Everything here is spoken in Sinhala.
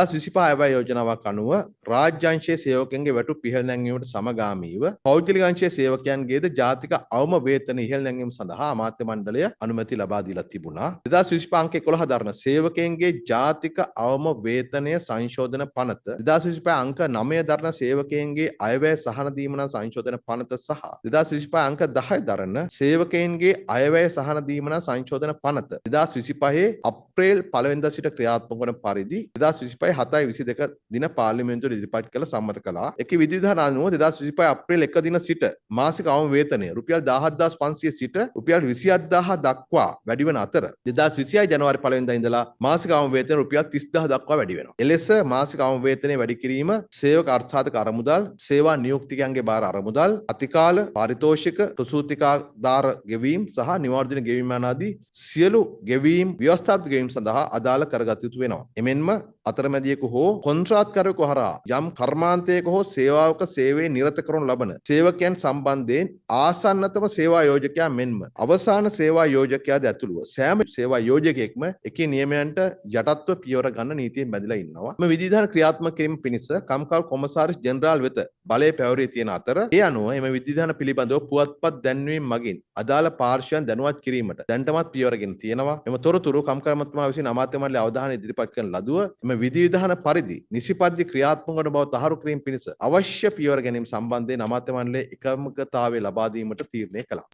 2025 අයවැය යෝජනාවක් අනුව රාජ්‍යාංශයේ සේවකයන්ගේ වැටුප් ඉහළ නැංවීමට සමගාමීව පෞද්ගලික අංශයේ සේවකයන්ගේද ජාතික අවම වේතන ඉහළ නැංවීම සඳහා අමාත්‍ය මණ්ඩලය අනුමැති ලබා දීලා තිබුණා. 2025 අංක 11 දරන සේවකයන්ගේ ජාතික අවම වේතනය සංශෝධන පනත 2025 අංක 9 දරන සේවකයන්ගේ අයවැය සහන දීමන සංශෝධන පනත සහ 2025 අංක 10 දරන සේවකයන්ගේ අයවැය සහන දීමන සංශෝධන පනත 2025 අප්‍රේල් 1 වෙනිදා සිට ක්‍රියාත්මක වන පරිදි 2025 7/22 දින පාර්ලිමේන්තුවට ඉදිරිපත් කළ සම්මත කළා. ඒකේ විධිවිධාන අනුව 2025 අප්‍රේල් 1 දින සිට මාසික අවම වේතනය රුපියල් 17500 සිට රුපියල් 27000 දක්වා වැඩි වන අතර 2026 ජනවාරි 1 වෙනිදා ඉඳලා මාසික අවම වේතනය රුපියල් 30000 දක්වා වැඩි වෙනවා. එලෙස මාසික අවම වේතනය වැඩි කිරීම සේවක අර්ථසාධක අරමුදල්, සේවා නියුක්තිකයන්ගේ බාර අරමුදල්, අතිකාල පාරිතෝෂික, ප්‍රසූතිකාදාර ගෙවීම් සහ නිවාර්ජන ගෙවීම් ආදී සියලු ගෙවීම් ව්‍යවස්ථාපිත ගෙවීම් සඳහා අදාළ කරගත යුතු වෙනවා. එමෙන්ම අතරමැදියෙකු හෝ කොන්ත්‍රාත්කරයෙකු හරහා යම් කර්මාන්තයක හෝ සේවාවක සේවයේ නිරත කරනු ලබන සේවකයන් සම්බන්ධයෙන් ආසන්නතම සේවා යෝජකයා මෙන්ම අවසාන සේවා යෝජකයාද ඇතුළුව සෑම සේවා යෝජකයෙක්ම එකී නියමයන්ට යටත්ව පියවර ගන්න නීතියෙන් බැඳලා ඉන්නවා. මේ විධිවිධාන ක්‍රියාත්මක කිරීම පිණිස කම්කරු කොමසාරිස් ජෙනරාල් වෙත බලය පැවරී තියෙන අතර ඒ අනුව එම විධිවිධාන පිළිබඳව පුවත්පත් දැන්වීම මගින් අදාළ පාර්ශ්වයන් දැනුවත් කිරීමට දැනටමත් පියවරගෙන තියෙනවා. එම තොරතුරු කම්කරු මන්ත්‍රීතුමා විසින් අමාත්‍ය මණ්ඩලයේ අවධානය ඉදිරිපත් කරන ලදුව එම විධිවිධාන පරිදි නිසිපද්‍ය ක්‍රියාත්මක වන බව තහවුරු කිරීම පිණිස අවශ්‍ය පියවර ගැනීම සම්බන්ධයෙන් අමාත්‍ය මණ්ඩලයේ එකමුකතාවය ලබා දීමට තීරණය කළා.